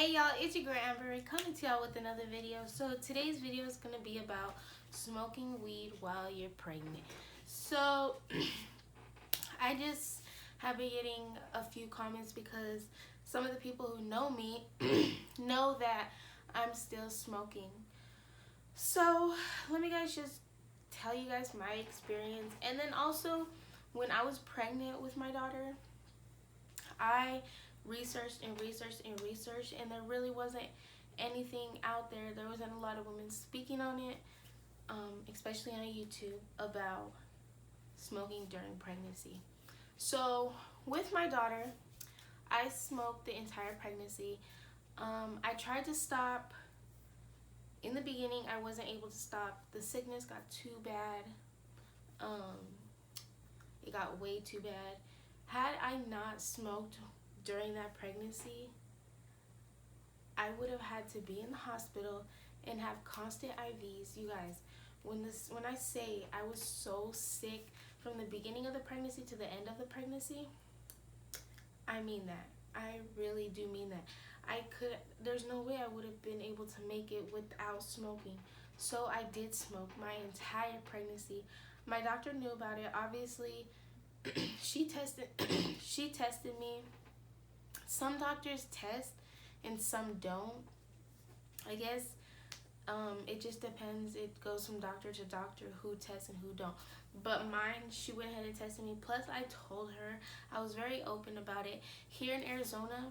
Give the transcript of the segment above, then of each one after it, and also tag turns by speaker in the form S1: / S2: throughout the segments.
S1: Hey y'all, it's your girl Amber coming to y'all with another video. So today's video is going to be about smoking weed while you're pregnant. So I just have been getting a few comments because some of the people who know me know that I'm still smoking. So let me guys just tell you guys my experience. And then also when I was pregnant with my daughter, I researched and there really wasn't anything out there. There wasn't a lot of women speaking on it, especially on YouTube, about smoking during pregnancy. So with my daughter, I smoked the entire pregnancy. I tried to stop. In the beginning, I wasn't able to stop. The sickness got too bad. It got way too bad. Had I not smoked during that pregnancy, I would have had to be in the hospital and have constant IVs. You guys, when I say I was so sick from the beginning of the pregnancy to the end of the pregnancy, I mean that. I really do mean that. There's no way I would have been able to make it without smoking. So I did smoke my entire pregnancy. My doctor knew about it. Obviously, she tested me. Some doctors test and some don't. I guess it just depends. It goes from doctor to doctor who tests and who don't. But mine, she went ahead and tested me. Plus, I told her, I was very open about it. Here in Arizona,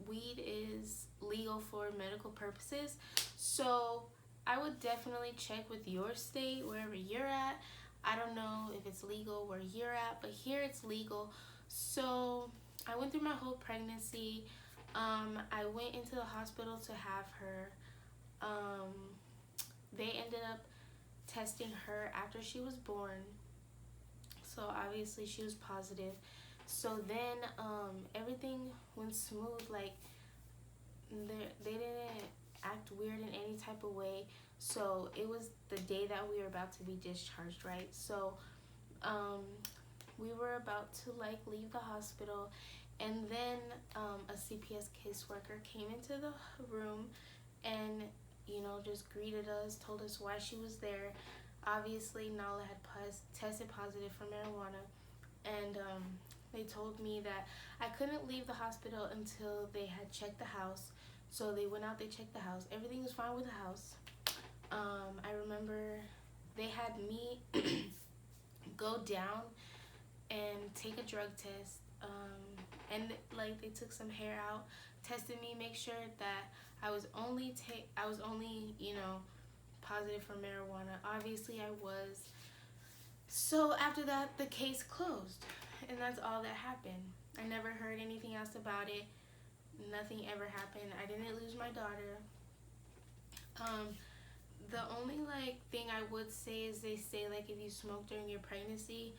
S1: weed is legal for medical purposes. So I would definitely check with your state, wherever you're at. I don't know if it's legal where you're at, but here it's legal. So I went through my whole pregnancy. I went into the hospital to have her. They ended up testing her after she was born. So obviously she was positive. So then everything went smooth. Like they didn't act weird in any type of way. So it was the day that we were about to be discharged, right? So we were about to like leave the hospital, and then a CPS caseworker came into the room and just greeted us, told us why she was there. Obviously Nala had tested positive for marijuana, and they told me that I couldn't leave the hospital until they had checked the house. So they went out, they checked the house. Everything was fine with the house. I remember they had me go down and take a drug test, and like they took some hair out, tested me, make sure that I was only positive for marijuana. Obviously I was. So after that, the case closed, and that's all that happened. I never heard anything else about it. Nothing ever happened. I didn't lose my daughter. The only thing I would say is they say if you smoke during your pregnancy,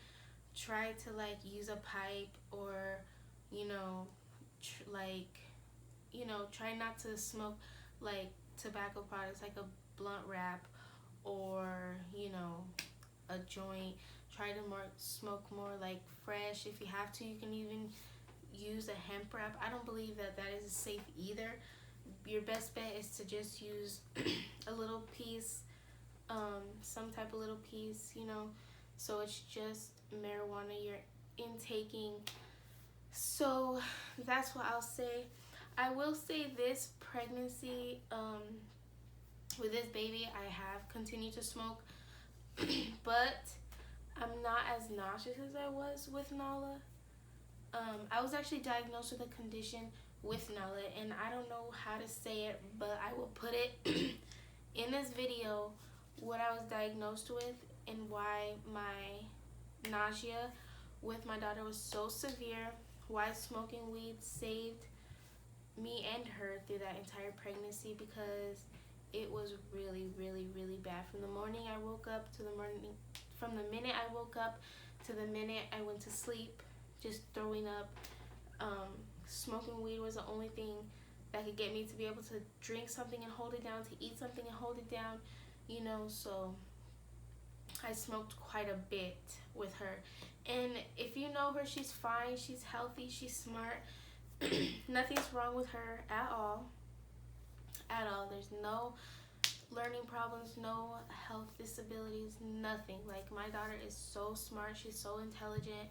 S1: try to use a pipe, or try not to smoke tobacco products like a blunt wrap, or a joint. Try to smoke more fresh. If you have to, you can even use a hemp wrap. I don't believe that is safe either. Your best bet is to just use a little piece, some type of little piece, so it's just marijuana you're intaking. So that's what I'll say. I will say this pregnancy, with this baby, I have continued to smoke, but I'm not as nauseous as I was with Nala. I was actually diagnosed with a condition with Nala, and I don't know how to say it, but I will put it in this video what I was diagnosed with and why my nausea with my daughter was so severe, why smoking weed saved me and her through that entire pregnancy, because it was really, really, really bad. From the morning I woke up to from the minute I woke up to the minute I went to sleep, just throwing up. Smoking weed was the only thing that could get me to be able to drink something and hold it down, to eat something and hold it down, so I smoked quite a bit with her. And if you know her, she's fine, she's healthy, she's smart. Nothing's wrong with her at all. At all. There's no learning problems, no health disabilities, nothing. Like, my daughter is so smart. She's so intelligent.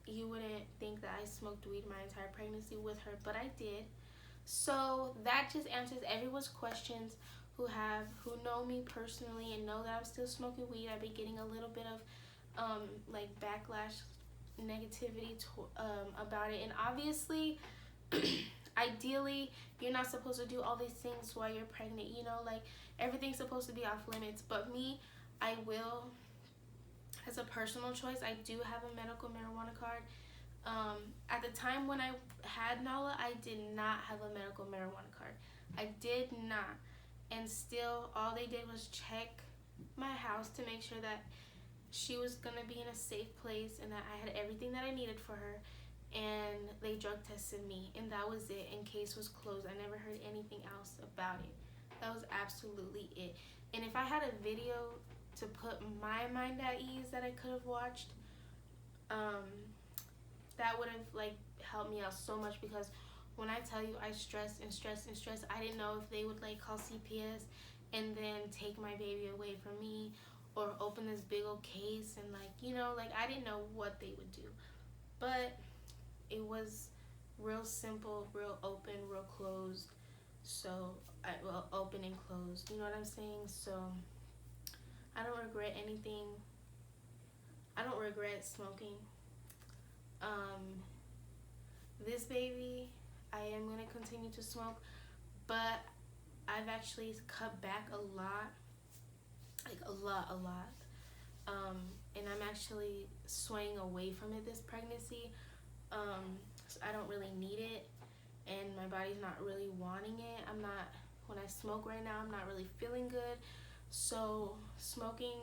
S1: You wouldn't think that I smoked weed my entire pregnancy with her, but I did. So that just answers everyone's questions who know me personally and know that I'm still smoking weed. I've been getting a little bit of like backlash, negativity about it, and obviously ideally you're not supposed to do all these things while you're pregnant, you know, like everything's supposed to be off limits. But me, I will, as a personal choice, I do have a medical marijuana card. At the time when I had Nala, I did not have a medical marijuana card. I did not. And still, all they did was check my house to make sure that she was going to be in a safe place and that I had everything that I needed for her. And they drug tested me, and that was it. And case was closed. I never heard anything else about it. That was absolutely it. And if I had a video to put my mind at ease that I could have watched, that would have like helped me out so much, because when I tell you I stressed and stressed and stressed, I didn't know if they would like call CPS and then take my baby away from me, or open this big old case, and like, you know, like I didn't know what they would do. But it was real simple, real open, real closed. So well, open and closed, you know what I'm saying? So I don't regret anything. I don't regret smoking. This baby, I am going to continue to smoke, but I've actually cut back a lot, like a lot. And I'm actually swaying away from it this pregnancy. So I don't really need it, and my body's not really wanting it. When I smoke right now, I'm not really feeling good. So smoking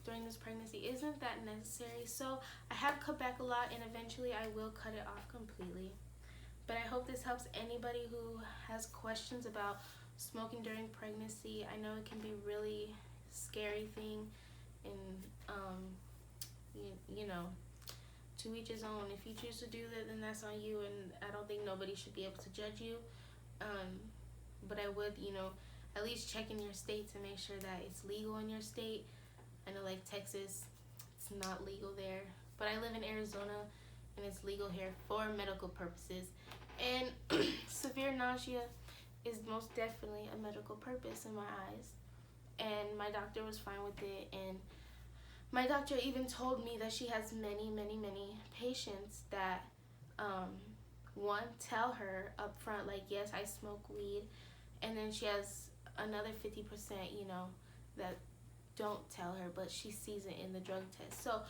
S1: during this pregnancy isn't that necessary. So I have cut back a lot, and eventually I will cut it off completely. But I hope this helps anybody who has questions about smoking during pregnancy. I know it can be really scary thing, and you know, to each his own. If you choose to do that, then that's on you, and I don't think nobody should be able to judge you. But I would, you know, at least check in your state to make sure that it's legal in your state. I know, like Texas, it's not legal there, but I live in Arizona, and it's legal here for medical purposes. And severe nausea is most definitely a medical purpose in my eyes. And my doctor was fine with it, and my doctor even told me that she has many patients that one, tell her up front, like, yes, I smoke weed, and then she has another 50%, you know, that don't tell her, but she sees it in the drug test. So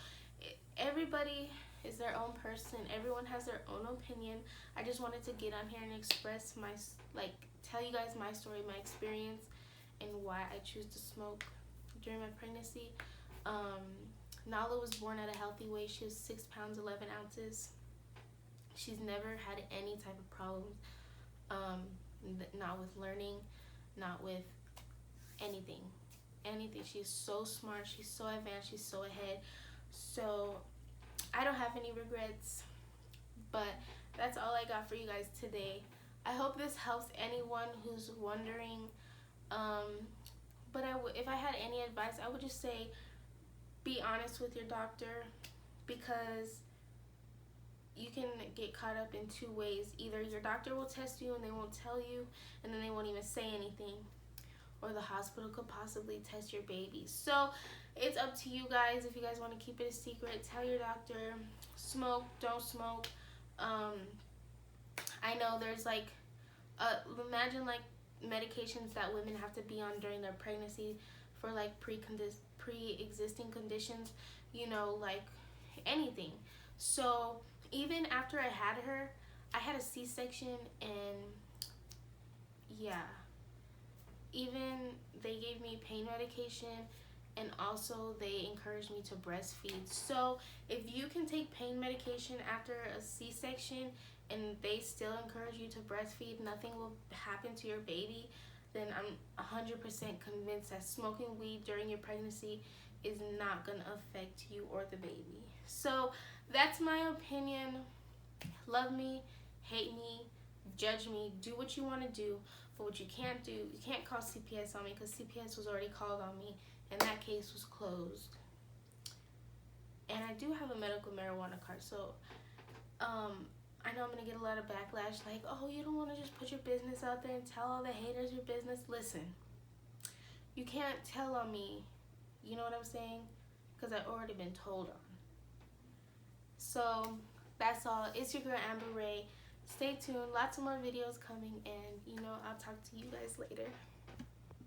S1: everybody is their own person. Everyone has their own opinion. I just wanted to get on here and express my, like, tell you guys my story, my experience, and why I choose to smoke during my pregnancy. Nala was born at a healthy weight. She was 6 pounds 11 ounces. She's never had any type of problems, not with learning, not with anything. She's so smart, she's so advanced, she's so ahead. So I don't have any regrets. But that's all I got for you guys today. I hope this helps anyone who's wondering. But if I had any advice, I would just say, be honest with your doctor, because you can get caught up in two ways. Either your doctor will test you and they won't tell you, and then they won't even say anything, or the hospital could possibly test your baby. So it's up to you guys. If you guys want to keep it a secret, tell your doctor. Smoke, don't smoke. I know there's like, imagine like medications that women have to be on during their pregnancy for like pre-existing conditions, you know, like anything. So even after I had her, I had a C-section, and yeah, even they gave me pain medication, and also they encouraged me to breastfeed. So if you can take pain medication after a C-section and they still encourage you to breastfeed, nothing will happen to your baby, then I'm 100% convinced that smoking weed during your pregnancy is not going to affect you or the baby. So that's my opinion. Love me, hate me, judge me, do what you want to do. But what you can't do, you can't call CPS on me because CPS was already called on me and that case was closed. And I do have a medical marijuana card, so I know I'm going to get a lot of backlash like, oh, you don't want to just put your business out there and tell all the haters your business. Listen, you can't tell on me, you know what I'm saying? Because I've already been told on. So that's all. It's your girl Amber Ray. Stay tuned. Lots of more videos coming, and I'll talk to you guys later.